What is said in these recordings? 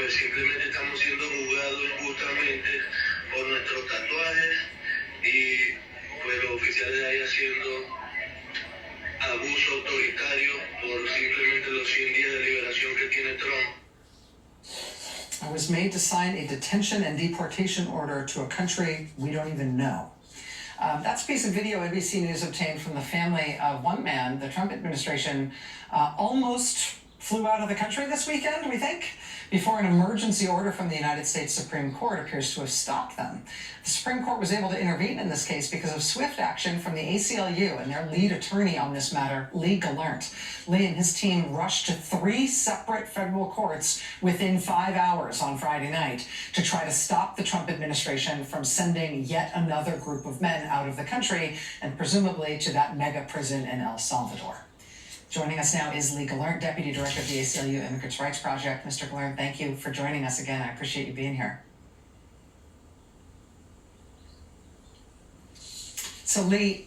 pues simplemente estamos siendo juzgados injustamente por nuestros tatuajes y pues los oficiales ahí haciendo abuso autoritario por simplemente los 100 días de liberación que tiene Trump. I was made to sign a detention and deportation order to a country we don't even know. That's a piece of video NBC News obtained from the family of one man the Trump administration almost flew out of the country this weekend, we think, before an emergency order from the United States Supreme Court appears to have stopped them. The Supreme Court was able to intervene in this case because of swift action from the ACLU and their lead attorney on this matter, Lee Gallant. Lee and his team rushed to 3 separate federal courts within 5 hours on Friday night to try to stop the Trump administration from sending yet another group of men out of the country and presumably to that mega prison in El Salvador. Joining us now is Lee Gallant, Deputy Director of the ACLU Immigrants' Rights Project. Mr. Gallant, thank you for joining us again. I appreciate you being here. So Lee,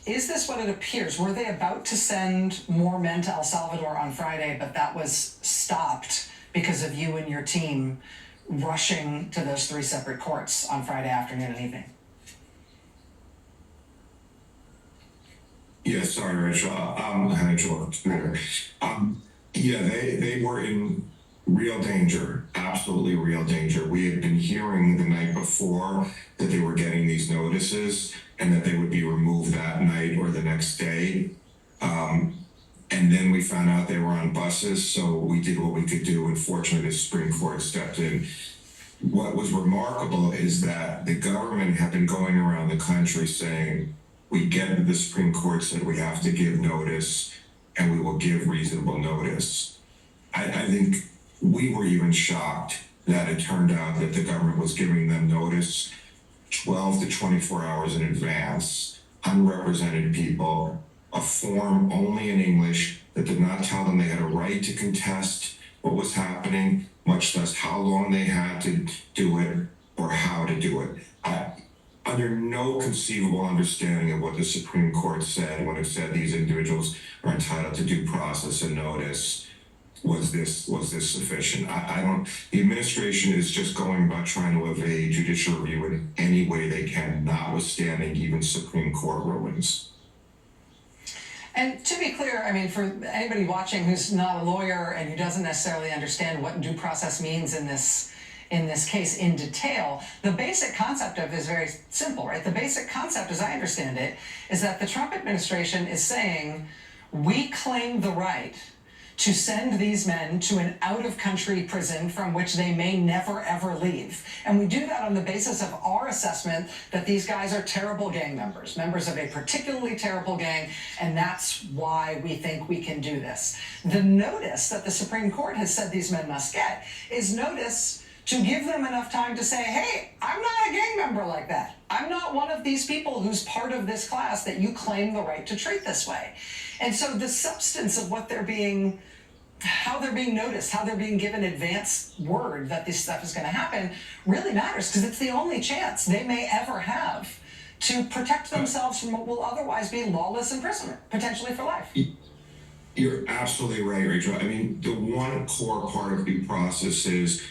is this what it appears? Were they about to send more men to El Salvador on Friday, but that was stopped because of you and your team rushing to those 3 separate courts on Friday afternoon and evening? Yeah, sorry, Rachel. They were in real danger, absolutely real danger. We had been hearing the night before that they were getting these notices and that they would be removed that night or the next day. And then we found out they were on buses, so we did what we could do. Unfortunately, the Supreme Court stepped in. What was remarkable is that the government had been going around the country saying, we get that the Supreme Court said we have to give notice and we will give reasonable notice. I think we were even shocked that it turned out that the government was giving them notice 12 to 24 hours in advance, unrepresented people, a form only in English that did not tell them they had a right to contest what was happening, much less how long they had to do it or how to do it. Under no conceivable understanding of what the Supreme Court said when it said these individuals are entitled to due process and notice, was this sufficient? I don't. The administration is just going about trying to evade judicial review in any way they can, notwithstanding even Supreme Court rulings. And to be clear, I mean, for anybody watching who's not a lawyer and who doesn't necessarily understand what due process means in this case in detail, the basic concept of it is very simple, right? The basic concept, as I understand it, is that the Trump administration is saying, we claim the right to send these men to an out-of-country prison from which they may never, ever leave. And we do that on the basis of our assessment that these guys are terrible gang members of a particularly terrible gang, and that's why we think we can do this. The notice that the Supreme Court has said these men must get is notice to give them enough time to say, hey, I'm not a gang member like that. I'm not one of these people who's part of this class that you claim the right to treat this way. And so the substance of what how they're being noticed, how they're being given advance word that this stuff is going to happen really matters, because it's the only chance they may ever have to protect themselves from what will otherwise be lawless imprisonment, potentially for life. You're absolutely right, Rachel. I mean, the one core part of due process is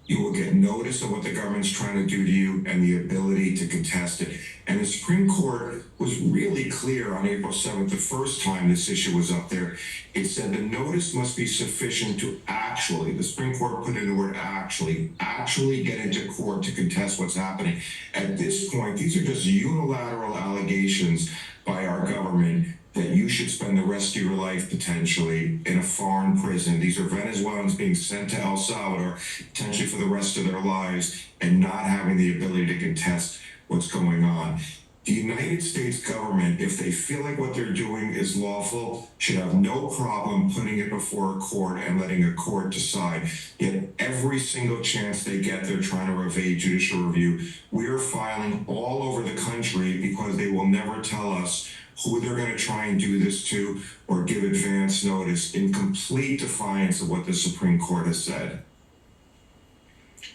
you will get notice of what the government's trying to do to you and the ability to contest it. And the Supreme Court was really clear on April 7th, the first time this issue was up there. It said the notice must be sufficient to the Supreme Court put in the word actually get into court to contest what's happening. At this point, these are just unilateral allegations by our government that you should spend the rest of your life potentially in a foreign prison. These are Venezuelans being sent to El Salvador potentially for the rest of their lives and not having the ability to contest what's going on. The United States government, if they feel like what they're doing is lawful, should have no problem putting it before a court and letting a court decide. Yet every single chance they get, they're trying to evade judicial review. We're filing all over the country because they will never tell us who they're going to try and do this to or give advance notice, in complete defiance of what the Supreme Court has said.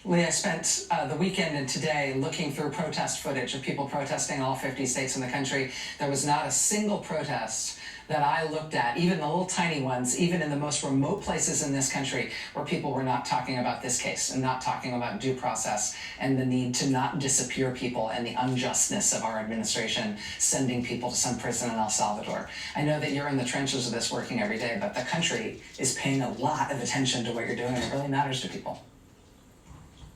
Lee, I spent the weekend and today looking through protest footage of people protesting in all 50 states in the country. There was not a single protest that I looked at, even the little tiny ones, even in the most remote places in this country, where people were not talking about this case and not talking about due process and the need to not disappear people and the unjustness of our administration sending people to some prison in El Salvador. I know that you're in the trenches of this working every day, but the country is paying a lot of attention to what you're doing. It really matters to people.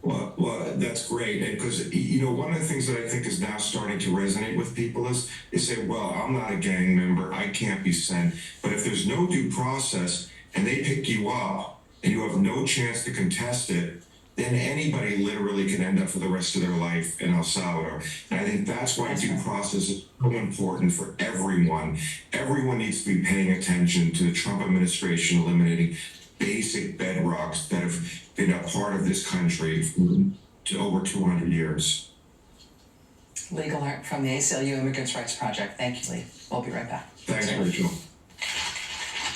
Well, that's great, because one of the things that I think is now starting to resonate with people is they say, "Well, I'm not a gang member, I can't be sent." But if there's no due process and they pick you up and you have no chance to contest it, then anybody literally can end up for the rest of their life in El Salvador. And I think that's why due process is so important for everyone. Everyone needs to be paying attention to the Trump administration eliminating basic bedrocks that have been a part of this country for over 200 years. Legal alert from the ACLU Immigrants' Rights Project. Thank you, Lee. We'll be right back. Thanks, Rachel.